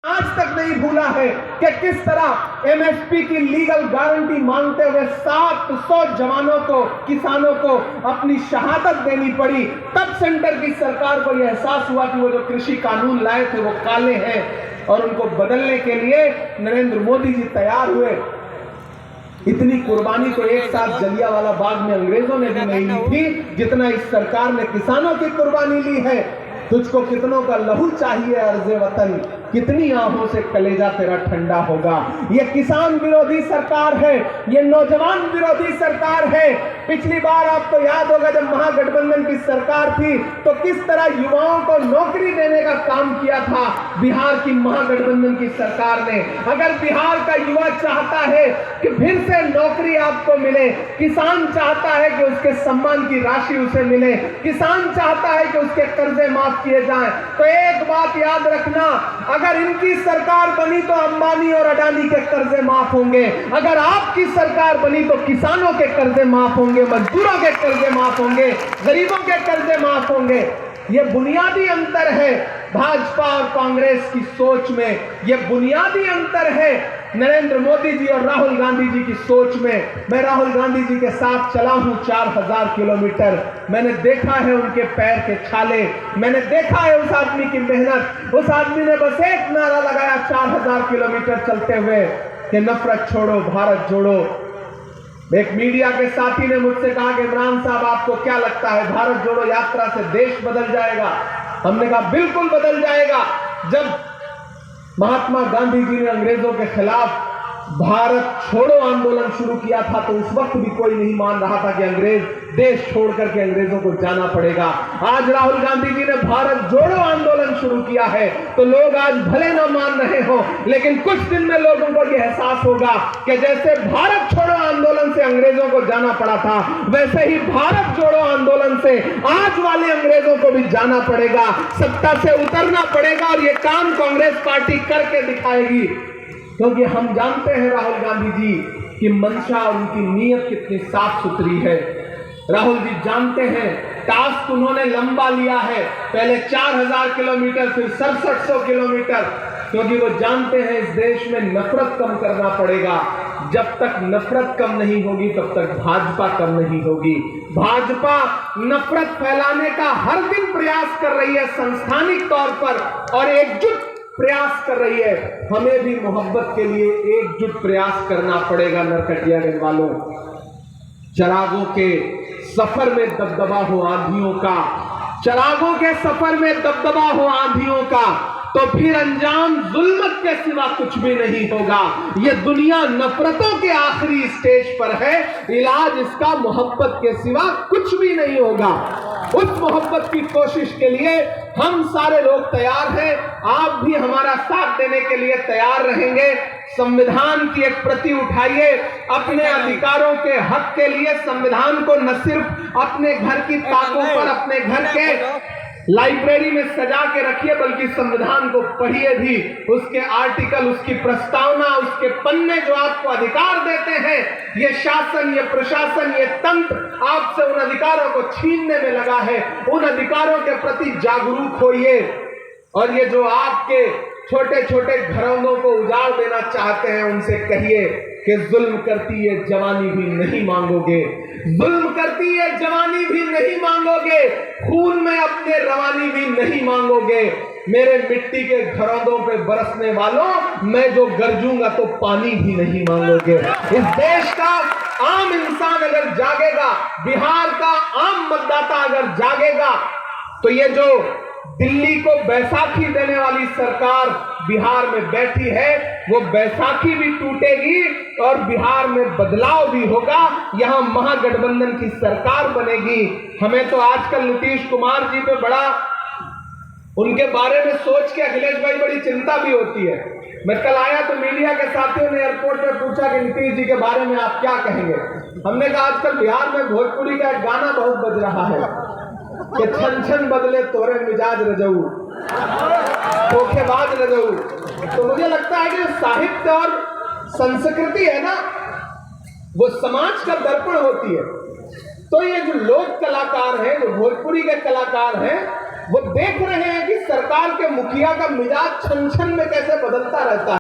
आज तक नहीं भूला है कि किस तरह एमएसपी की लीगल गारंटी मांगते हुए 700 जवानों को, किसानों को अपनी शहादत देनी पड़ी। तब सेंटर की सरकार को यह एहसास हुआ कि वो जो कृषि कानून लाए थे वो काले हैं और उनको बदलने के लिए नरेंद्र मोदी जी तैयार हुए। इतनी कुर्बानी तो एक साथ जलियांवाला बाग में अंग्रेजों ने भी नहीं ली थी जितना इस सरकार ने किसानों की कुर्बानी ली है। तुझको कितनों का लहू चाहिए अर्ज़े वतन, कितनी आंखों से कलेजा तेरा ठंडा होगा। ये किसान विरोधी सरकार है, ये नौजवान विरोधी सरकार है। पिछली बार आपको याद होगा जब महागठबंधन की सरकार थी तो किस तरह युवाओं को नौकरी देने का काम किया था बिहार की महागठबंधन की सरकार ने। अगर बिहार का युवा चाहता है कि फिर से नौकरी आपको मिले, किसान चाहता है कि उसके सम्मान की राशि उसे मिले, किसान चाहता है कि उसके कर्जे माफ किए जाएं, तो एक बात याद रखना, अगर इनकी सरकार बनी तो अंबानी और अडानी के कर्जे माफ होंगे। अगर आपकी सरकार बनी तो किसानों के कर्जे माफ होंगे, मजदूरों के कर्जे माफ होंगे, गरीबों के कर्जे माफ होंगे। यह बुनियादी अंतर है भाजपा और कांग्रेस की सोच में, यह बुनियादी अंतर है नरेंद्र मोदी जी और राहुल गांधी जी की सोच में। मैं राहुल गांधी जी के साथ चला हूं 4000 किलोमीटर। मैंने देखा है उनके पैर के छाले, मैंने देखा है उस आदमी की मेहनत। उस आदमी ने बस एक नारा लगाया 4000 किलोमीटर चलते हुए कि नफरत छोड़ो भारत जोड़ो। एक मीडिया के साथी ने मुझसे कहा कि इमरान साहब आपको क्या लगता है भारत जोड़ो यात्रा से देश बदल जाएगा? हमने कहा बिल्कुल बदल जाएगा। जब महात्मा गांधी जी ने अंग्रेजों के खिलाफ भारत छोड़ो आंदोलन शुरू किया था तो उस वक्त भी कोई नहीं मान रहा था कि अंग्रेज देश छोड़ करके अंग्रेजों को जाना पड़ेगा। आज राहुल गांधी जी ने भारत जोड़ो आंदोलन शुरू किया है तो लोग आज भले ना मान रहे हो, लेकिन कुछ दिन में लोगों को यह एहसास होगा कि जैसे भारत छोड़ो आंदोलन से अंग्रेजों को जाना पड़ा था, वैसे ही भारत जोड़ो आंदोलन से आज वाले अंग्रेजों को भी जाना पड़ेगा, सत्ता से उतरना पड़ेगा। और यह काम कांग्रेस पार्टी करके दिखाएगी, क्योंकि हम जानते हैं राहुल गांधी जी की मंशा और उनकी नीयत कितनी साफ सुथरी है। राहुल जी जानते हैं टास्क उन्होंने लंबा लिया है, पहले 4000 किलोमीटर फिर 6700 किलोमीटर, क्योंकि वो जानते हैं इस देश में नफरत कम करना पड़ेगा। जब तक नफरत कम नहीं होगी तब तक भाजपा कम नहीं होगी। भाजपा नफरत फैलाने का हर दिन प्रयास कर रही है संस्थानिक तौर पर और एकजुट प्रयास कर रही है। हमें भी मोहब्बत के लिए एकजुट प्रयास करना पड़ेगा। नरकटियागंज वालों, चरागों के सफर में दबदबा हो आंधियों का, चरागों के सफर में दबदबा हो आंधियों का, तो फिर अंजाम जुल्मत के सिवा कुछ भी नहीं होगा। यह दुनिया नफरतों के आखिरी स्टेज पर है, इलाज इसका मोहब्बत के सिवा कुछ भी नहीं होगा। उस मोहब्बत की कोशिश के लिए हम सारे लोग तैयार हैं, आप भी हमारा साथ देने के लिए तैयार रहेंगे। संविधान की एक प्रति उठाइए, अपने अधिकारों के हक के लिए संविधान को न सिर्फ अपने घर की ताकों पर, अपने घर के लाइब्रेरी में सजा के रखिए, बल्कि संविधान को पढ़िए भी। उसके आर्टिकल, उसकी प्रस्तावना, उसके पन्ने जो आपको अधिकार देते हैं, ये शासन, ये प्रशासन, ये तंत्र आपसे उन अधिकारों को छीनने में लगा है। उन अधिकारों के प्रति जागरूक होइए और ये जो आपके छोटे छोटे घरौंदों को उजाड़ देना चाहते हैं उनसे कहिए कि जुल्म करती है जवानी भी नहीं मांगोगे, जुल्म करती है जवानी भी नहीं मांगोगे, खून में अपने रवानी भी नहीं मांगोगे। मेरे मिट्टी के घरौंदों पे बरसने वालों, मैं जो गरजूंगा तो पानी भी नहीं मांगोगे। इस देश का आम इंसान अगर जागेगा, बिहार का आम मतदाता अगर जागेगा, तो ये जो दिल्ली को बैसाखी देने वाली सरकार बिहार में बैठी है, वो बैसाखी भी टूटेगी और बिहार में बदलाव भी होगा। यहां महागठबंधन की सरकार बनेगी। हमें तो आजकल नीतीश कुमार जी पे बड़ा, उनके बारे में सोच के अखिलेश भाई बड़ी चिंता भी होती है। मैं कल आया तो मीडिया के साथियों ने एयरपोर्ट पे पूछा कि नीतीश जी के बारे में आप क्या कहेंगे। हमने कहा आजकल बिहार में भोजपुरी का एक गाना बहुत बज रहा है कि छन छन बदले तोरे मिजाज रजऊ, धोखेबाज रजऊ। तो मुझे लगता है कि साहित्य और संस्कृति है ना, वो समाज का दर्पण होती है। तो ये जो लोक कलाकार हैं, जो भोजपुरी के कलाकार हैं, वो देख रहे हैं कि सरकार के मुखिया का मिजाज छन छन में कैसे बदलता रहता